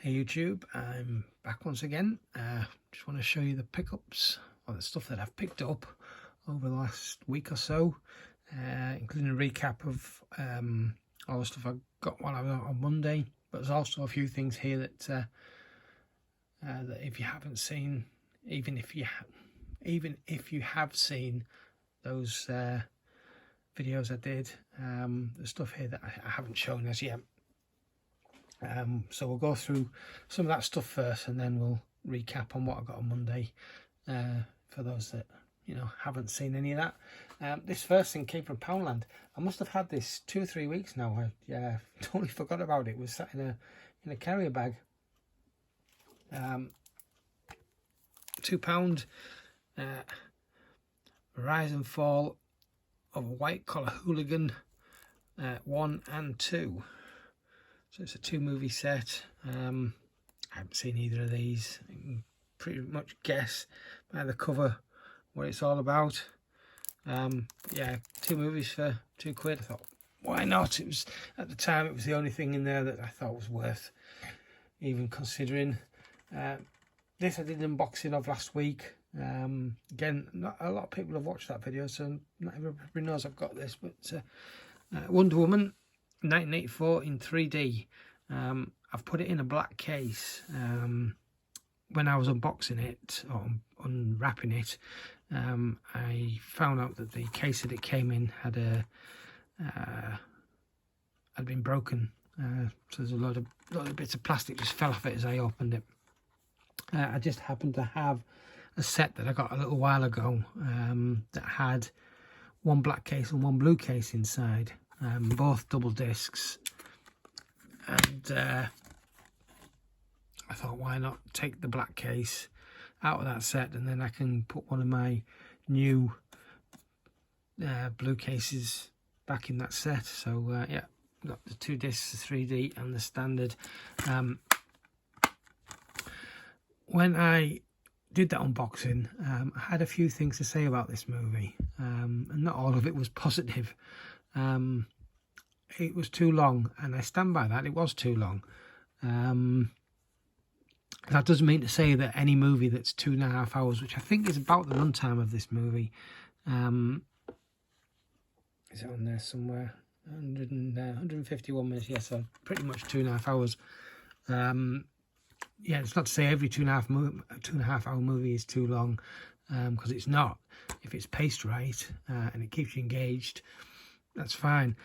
Hey YouTube, I'm back once again. Just want to show you the pickups or the stuff that I've picked up over the last week or so, including a recap of all the stuff I got while I was out on Monday. But there's also a few things here that that if you haven't seen, even if you have seen those videos I did, the stuff here that I haven't shown as yet. So we'll go through some of that stuff first, and then we'll recap on what I got on Monday for those that haven't seen any of that. This first thing came from Poundland. I must have had this 2 or 3 weeks now. I totally forgot about it. It was sat in a carrier bag. £2 Rise and Fall of a White Collar Hooligan 1 and 2. So it's a 2-movie set. I haven't seen either of these. I can pretty much guess by the cover what it's all about. Yeah, 2 movies for £2. I thought, why not? It was, at the time, it was the only thing in there that I thought was worth even considering. This I did an unboxing of last week. Again, not a lot of people have watched that video, so not everybody knows I've got this. But Wonder Woman 1984 in 3D. I've put it in a black case. When I was unboxing it or unwrapping it, I found out that the case that it came in had been broken. So there's a lot of bits of plastic just fell off it as I opened it. I just happened to have a set that I got a little while ago that had one black case and one blue case inside. Both double discs, and I thought, why not take the black case out of that set, and then I can put one of my new blue cases back in that set. So yeah, got the 2 discs, the 3D and the standard. When I did that unboxing, I had a few things to say about this movie, and not all of it was positive. It was too long, and I stand by that. It was too long. That doesn't mean to say that any movie that's 2.5 hours, which I think is about the runtime of this movie, is it on there somewhere? 151 minutes. Yes, so pretty much 2.5 hours. Yeah, it's not to say every 2.5 hour movie is too long, because it's not. If it's paced right and it keeps you engaged, that's fine.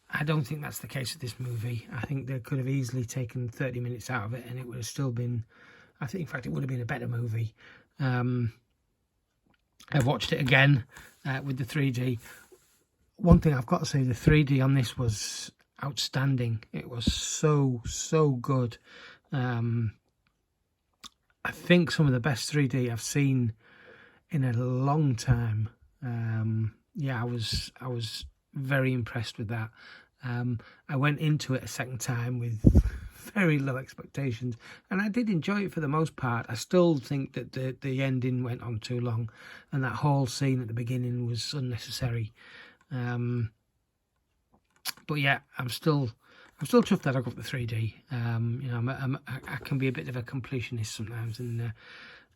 I don't think that's the case with this movie. I think they could have easily taken 30 minutes out of it, and it would have still been, I think, in fact, it would have been a better movie. I've watched it again with the 3D. One thing I've got to say, the 3D on this was outstanding. It was so good. I think some of the best 3D I've seen in a long time. Yeah, I was very impressed with that. I went into it a second time with very low expectations, and I did enjoy it for the most part. I still think that the ending went on too long, and that whole scene at the beginning was unnecessary. But yeah, I'm still chuffed that I got the 3D. I can be a bit of a completionist sometimes, and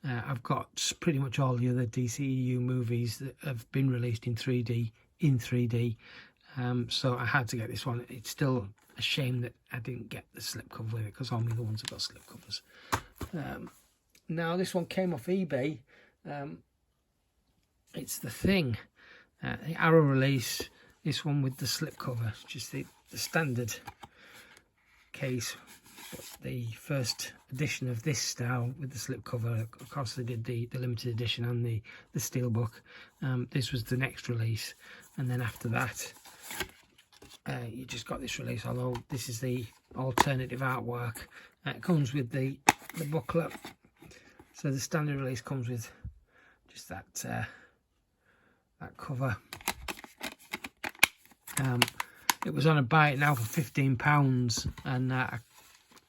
I've got pretty much all the other DCEU movies that have been released in 3D. So I had to get this one. It's still a shame that I didn't get the slipcover with it, because all the other ones have got slipcovers. Now this one came off eBay. It's The Thing, the Arrow release. This one with the slipcover, just the standard case. But the first edition of this style with the slipcover, of course they did the limited edition and the Steelbook. This was the next release, and then after that you just got this release, although this is the alternative artwork. It comes with the booklet. So the standard release comes with just that cover. It was on a buy it now for £15, and I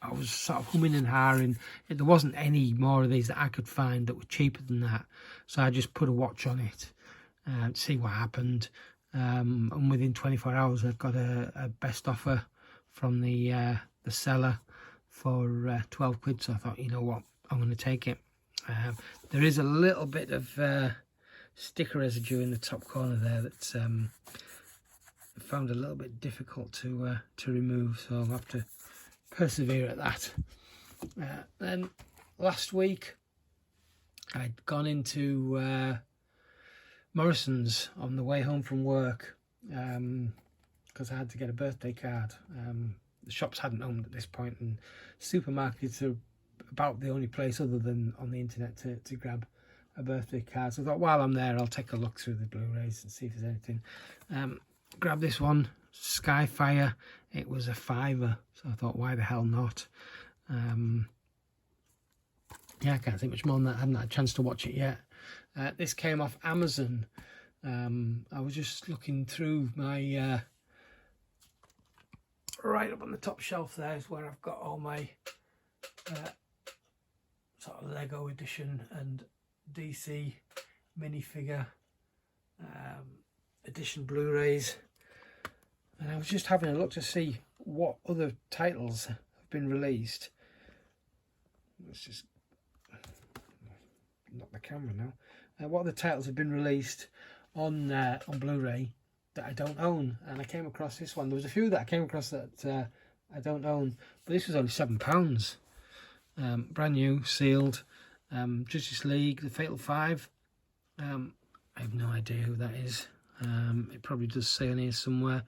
was sort of humming and hawing. There wasn't any more of these that I could find that were cheaper than that, so I just put a watch on it to see what happened. And within 24 hours, I've got a best offer from the seller for 12 quid, so I thought, you know what, I'm going to take it. There is a little bit of sticker residue in the top corner there that's I found a little bit difficult to remove, so I'll have to persevere at that. Then last week I'd gone into Morrison's on the way home from work because I had to get a birthday card. The shops hadn't opened at this point, and supermarkets are about the only place other than on the internet to grab a birthday card. So I thought, while I'm there, I'll take a look through the Blu-rays and see if there's anything. Grab this one, Skyfire. It was a £5, so I thought, why the hell not? Yeah, I can't think much more than that. I haven't had a chance to watch it yet. This came off Amazon. I was just looking through my right up on the top shelf. There is where I've got all my sort of Lego edition and DC minifigure edition Blu-rays, and I was just having a look to see what other titles have been released. Let's just knock the camera now. What other titles have been released on Blu-ray that I don't own? And I came across this one. There was a few that I came across that I don't own, but this was only £7. Brand new, sealed. Justice League, The Fatal Five. I have no idea who that is. It probably does say on here somewhere,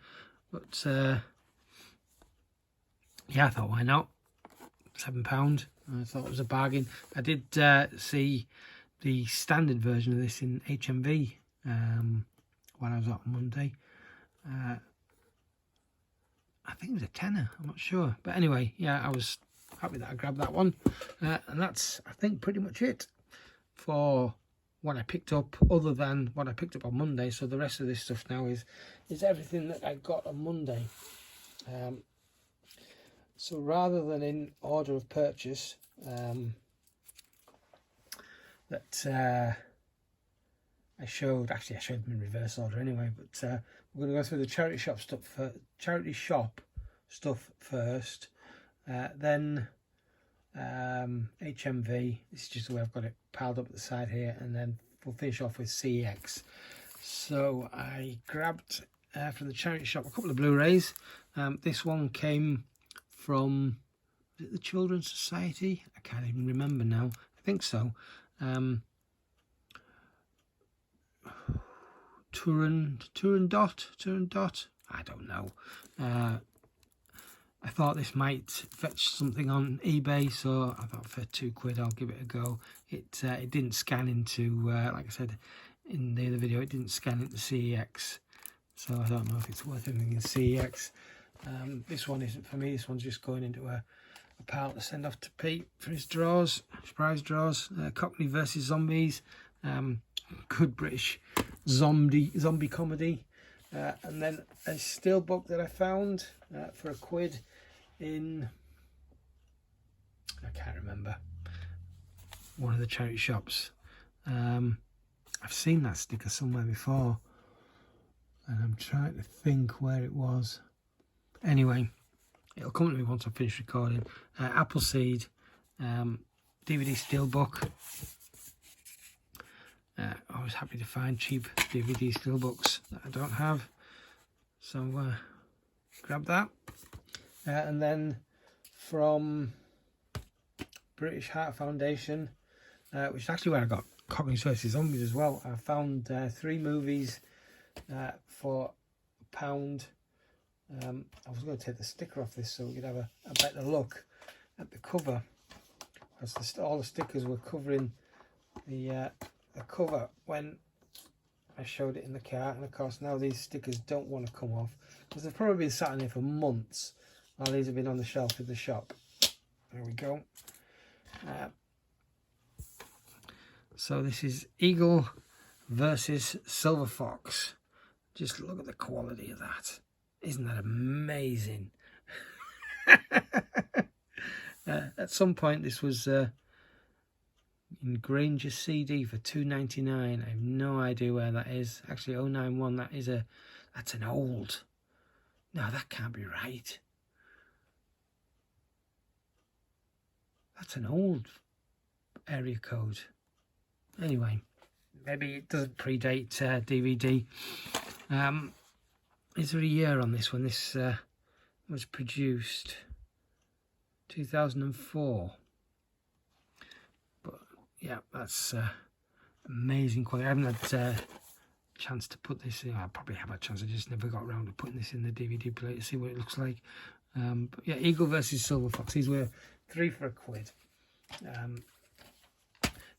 but yeah, I thought, why not? £7. I thought it was a bargain. I did see the standard version of this in HMV when I was out on Monday. I think it was a tenner, I'm not sure, but anyway, yeah, I was happy that I grabbed that one. And that's, I think, pretty much it for what I picked up, other than what I picked up on Monday. So the rest of this stuff now is everything that I got on Monday. So rather than in order of purchase, that I showed them in reverse order anyway, but we're going to go through the charity shop stuff first, then HMV. This is just the way I've got it piled up at the side here, and then we'll finish off with CEX. So I grabbed from the charity shop a couple of Blu-rays. This one came from, is it the Children's Society? I can't even remember now. I think so. Turandot. I don't know. I thought this might fetch something on eBay, so I thought for £2 I'll give it a go. It didn't scan into, like I said in the other video, it didn't scan into CEX, so I don't know if it's worth anything in CEX. This one isn't for me. This one's just going into a pal to send off to Pete for his drawers, surprise drawers. Cockney versus Zombies, good British zombie comedy. And then a Steelbook that I found for £1 in, I can't remember, one of the charity shops. I've seen that sticker somewhere before, and I'm trying to think where it was. Anyway, it'll come to me once I finish recording. Appleseed, DVD Steelbook. I was happy to find cheap DVD Steelbooks that I don't have, so grab that. And then from British Heart Foundation, which is actually where I got Cockney vs Zombies as well, I found 3 movies for £1. I was going to take the sticker off this so we could have a better look at the cover, as all the stickers were covering the cover when I showed it in the car, and of course now these stickers don't want to come off because they've probably been sat in here for months while these have been on the shelf in the shop. There we go. So this is Eagle versus Silver Fox. Just look at the quality of that. Isn't that amazing? At some point this was in Granger CD for £2.99. I have no idea where that is. Actually 091, that's an old. No, that can't be right. That's an old area code. Anyway, maybe it doesn't predate DVD. Is there a year on this one? This was produced 2004. But yeah, that's amazing quality. I haven't had chance to put this in. I probably have a chance, I just never got around to putting this in the DVD player to see what it looks like. But yeah, Eagle versus Silver Fox, these were 3 for £1.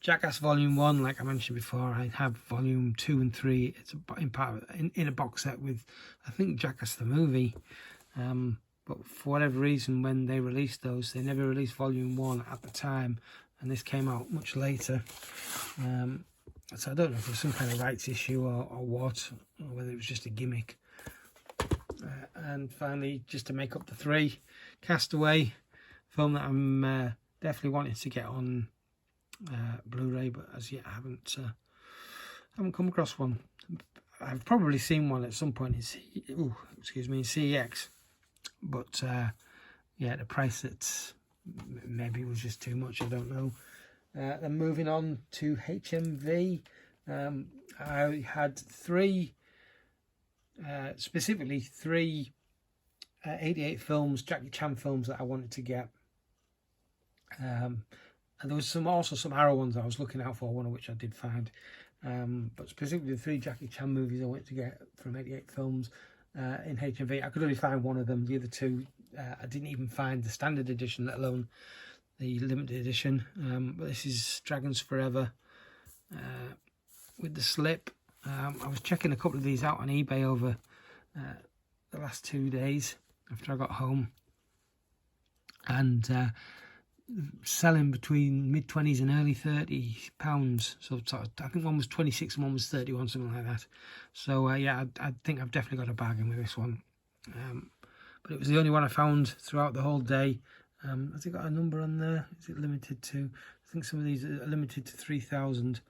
Jackass Volume 1, like I mentioned before, I have Volume 2 and 3. It's in a box set with, I think, Jackass the movie. But for whatever reason, when they released those, they never released Volume 1 at the time, and this came out much later. So I don't know if it was some kind of rights issue or what, or whether it was just a gimmick. And finally, just to make up the 3, Castaway, film that I'm definitely wanting to get on Blu-ray, but as yet I haven't come across one. I've probably seen one at some point in CEX, but yeah, the price that maybe was just too much, I don't know. Then moving on to HMV, I had 3, specifically 3 88 films, Jackie Chan films that I wanted to get. And there was also some Arrow ones I was looking out for, one of which I did find. But specifically the 3 Jackie Chan movies I wanted to get from 88 films in HMV. I could only find one of them. The other 2, I didn't even find the standard edition, let alone the limited edition. But this is Dragons Forever with the slip. I was checking a couple of these out on eBay over the last 2 days after I got home, and selling between mid-20s and early £30. So I think one was 26 and one was 31, something like that. So yeah, I think I've definitely got a bargain with this one. But it was the only one I found throughout the whole day. Has it got a number on there? Is it limited to? I think some of these are limited to 3,000,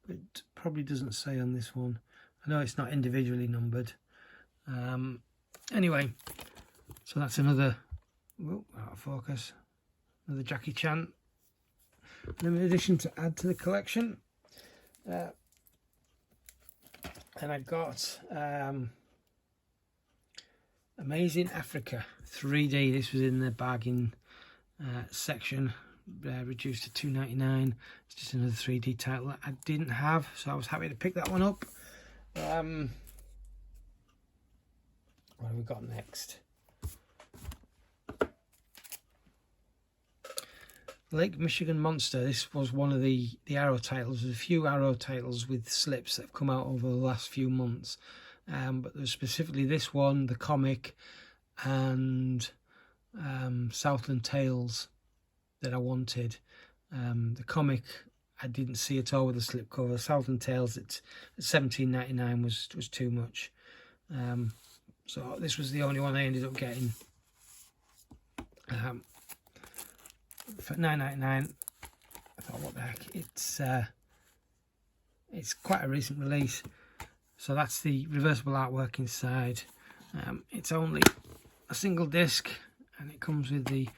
but it probably doesn't say on this one. I know it's not individually numbered. Anyway, so that's another, out of focus, another Jackie Chan limited edition to add to the collection. And I got Amazing Africa 3D. This was in the bargain section, reduced to $2.99. It's just another 3D title that I didn't have, so I was happy to pick that one up. What have we got next? Lake Michigan Monster. This was one of the Arrow titles. There's a few Arrow titles with slips that have come out over the last few months, but there's specifically this one, the comic, and Southland Tales that I wanted. The comic I didn't see at all with the slipcover. Southland Tales at $17.99 was too much. So this was the only one I ended up getting. For $9.99, I thought, what the heck? It's quite a recent release. So that's the reversible artwork inside. It's only a single disc, and it comes with the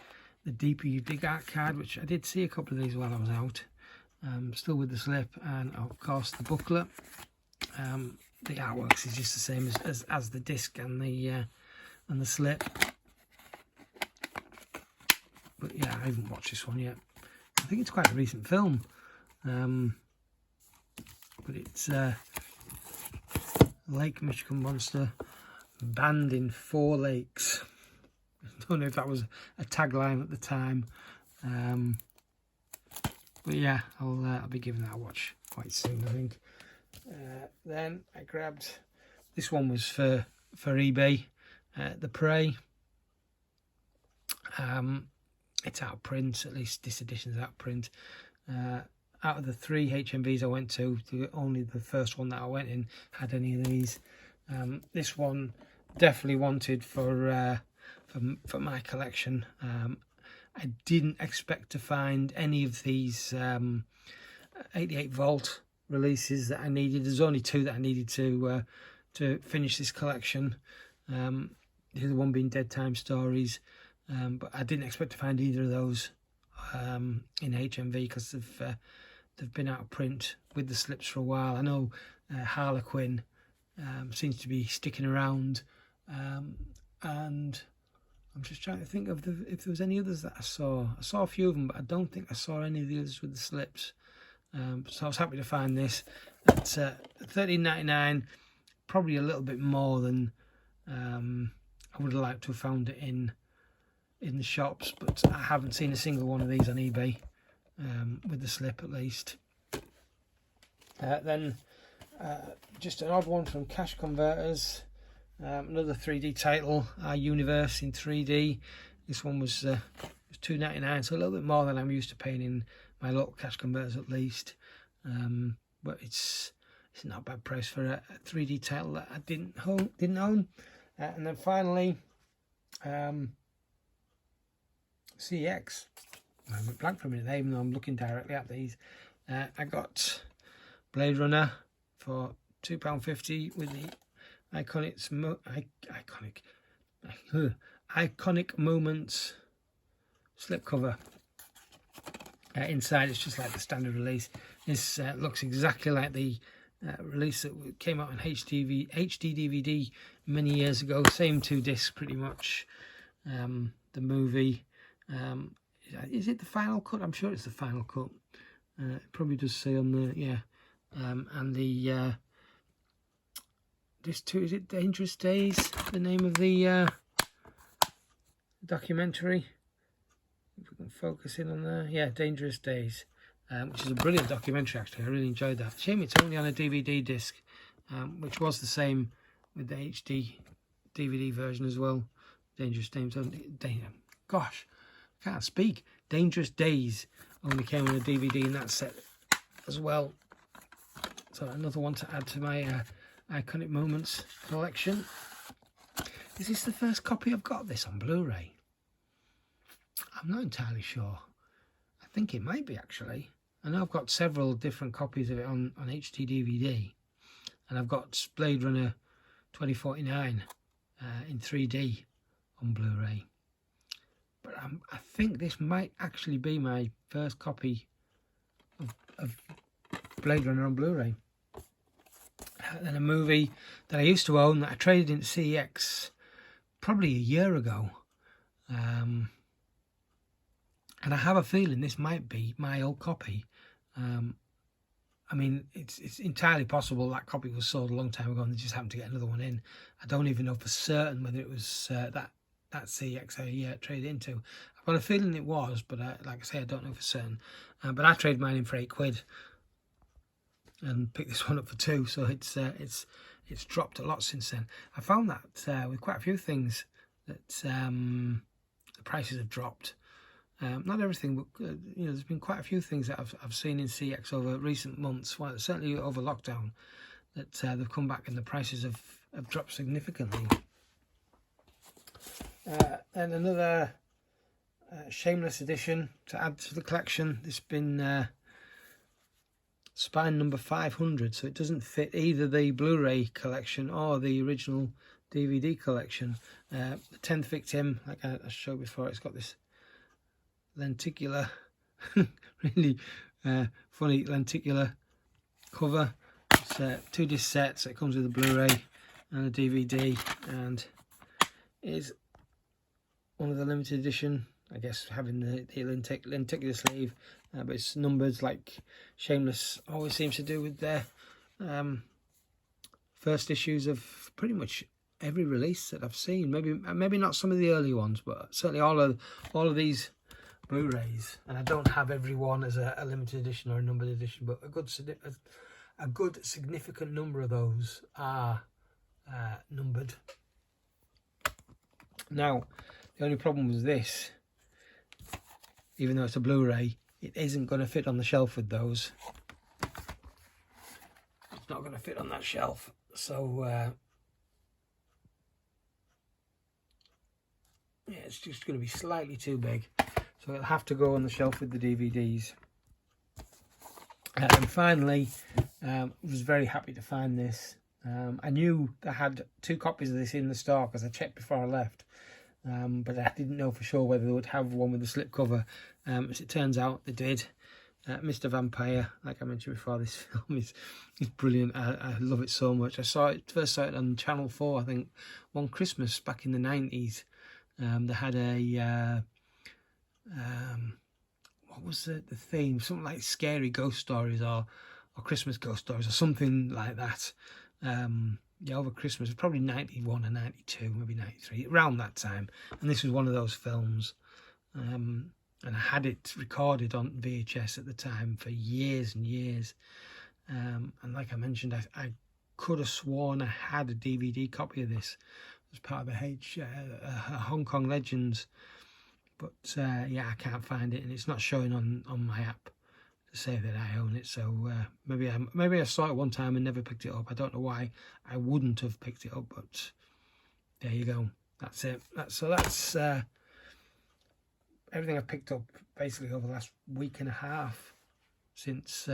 Deeper You Dig art card, which I did see a couple of these while I was out. Still with the slip, and of course the booklet. The artwork is just the same as the disc and the slip. But yeah, I haven't watched this one yet. I think it's quite a recent film. But it's Lake Michigan Monster, banned in 4 lakes. I don't know if that was a tagline at the time. But yeah, I'll be giving that a watch quite soon, I think. Then I grabbed, this one was for eBay, The Prey. It's out of print, at least this edition's out of print. Out of the 3 HMVs I went to, only the first one that I went in had any of these. This one definitely wanted for my collection. I didn't expect to find any of these 88 volt releases that I needed. There's only 2 that I needed to finish this collection. The other one being Dead Time Stories. But I didn't expect to find either of those in HMV because they've been out of print with the slips for a while. I know Harlequin seems to be sticking around, and I'm just trying to think of if there was any others that I saw. I saw a few of them, but I don't think I saw any of the others with the slips. So I was happy to find this at $13.99, probably a little bit more than I would have liked to have found it in the shops, but I haven't seen a single one of these on eBay with the slip at least. Then just an odd one from Cash Converters, another 3D title, Our Universe in 3D. This one was $2.99, so a little bit more than I'm used to paying in my local Cash Converters at least, but it's not a bad price for a 3D title that I didn't own. And then finally, CX. I went blank for a minute there, even though I'm looking directly at these. I got Blade Runner for £2.50 with the iconic moments slipcover. Inside, it's just like the standard release. This looks exactly like the release that came out on HD DVD many years ago. Same 2 discs, pretty much. The movie. Is it the final cut? I'm sure it's the final cut. It probably does say on the and the this too. Is it Dangerous Days? The name of the documentary. If we can focus in on there, yeah, Dangerous Days, which is a brilliant documentary. Actually, I really enjoyed that. Shame it's only on a DVD disc, which was the same with the HD DVD version as well. Dangerous Days, gosh, I can't speak. Dangerous Days only came on a DVD in that set as well. So another one to add to my iconic moments collection. Is this the first copy I've got of this on Blu-ray? I'm not entirely sure. I think it might be, actually. I know I've got several different copies of it on HD DVD, and I've got Blade Runner 2049 in 3D on Blu-ray. But I think this might actually be my first copy of Blade Runner on Blu-ray. Then a movie that I used to own that I traded into CEX probably a year ago. And I have a feeling this might be my old copy. I mean, it's entirely possible that copy was sold a long time ago and they just happened to get another one in. I don't even know for certain whether it was that CX I traded into. I've got a feeling it was, but like I say, I don't know for certain. But I traded mine in for £8 and picked this one up for £2. So it's dropped a lot since then. I found that with quite a few things that the prices have dropped. Not everything, but there's been quite a few things that I've seen in CX over recent months, well, certainly over lockdown, that they've come back and the prices have dropped significantly. And another Shameless edition to add to the collection. This has been spine number 500, so it doesn't fit either the Blu-ray collection or the original DVD collection. The 10th Victim, like I showed before, it's got this lenticular, really funny lenticular cover. It's 2 disc set, so it comes with a Blu-ray and a DVD, and is one of the limited edition, I guess, having the lenticular sleeve, but it's numbered like Shameless always seems to do with their first issues of pretty much every release that I've seen. Maybe not some of the early ones, but certainly all of these Blu-rays. And I don't have every one as a limited edition or a numbered edition, but a good significant number of those are numbered. Now, the only problem was this: even though it's a Blu-ray, it isn't going to fit on the shelf with those. It's not going to fit on that shelf, so yeah, it's just going to be slightly too big, so it'll have to go on the shelf with the DVDs. And finally, I was very happy to find this. I knew I had 2 copies of this in the store because I checked before I left. but I didn't know for sure whether they would have one with the slipcover. As it turns out, they did. Mr. Vampire, like I mentioned before, this film is brilliant. I love it so much. I first saw it on Channel 4, I think, one Christmas back in the 90s. They had a what was the theme? Something like Scary Ghost Stories or Christmas Ghost Stories or something like that. Yeah, over Christmas, probably 91 or 92, maybe 93, around that time. And this was one of those films. And I had it recorded on VHS at the time for years and years. And like I mentioned, I could have sworn I had a DVD copy of this as part of a Hong Kong Legends. But yeah, I can't find it, and it's not showing on my app to say that I own it. So maybe I saw it one time and never picked it up. I don't know why I wouldn't have picked it up, but there you go. That's it. That's everything I've picked up basically over the last week and a half since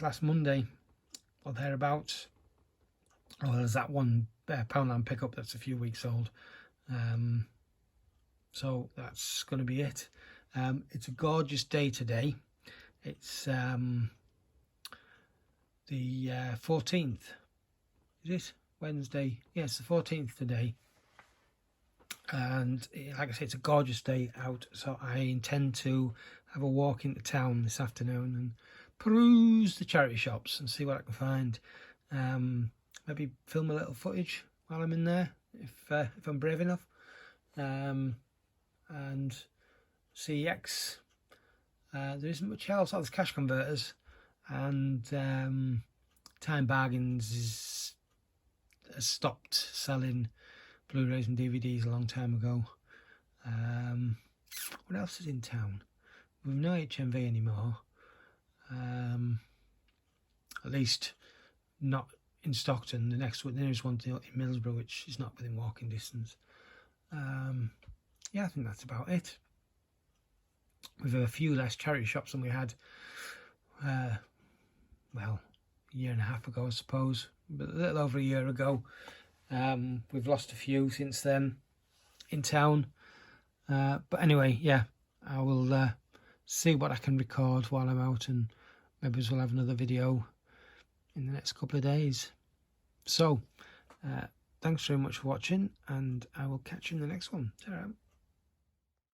last Monday or thereabouts. Oh, there's that one Poundland pickup that's a few weeks old. So that's going to be it. It's a gorgeous day today. It's the 14th. Is it Wednesday? Yes, the 14th today. And like I say, it's a gorgeous day out, so I intend to have a walk into town this afternoon and peruse the charity shops and see what I can find. Maybe film a little footage while I'm in there, if I'm brave enough. And CX, there isn't much else. There's cash converters, and Time Bargains has stopped selling Blu-rays and DVDs a long time ago. What else is in town? We've no HMV anymore. At least not in Stockton. The nearest one in Middlesbrough, which is not within walking distance. Yeah, I think that's about it. We've a few less charity shops than we had, well, a year and a half ago, I suppose, but a little over a year ago. We've lost a few since then in town. But anyway, yeah, I will see what I can record while I'm out, and maybe we'll have another video in the next couple of days. So, thanks very much for watching, and I will catch you in the next one. Ta-ra.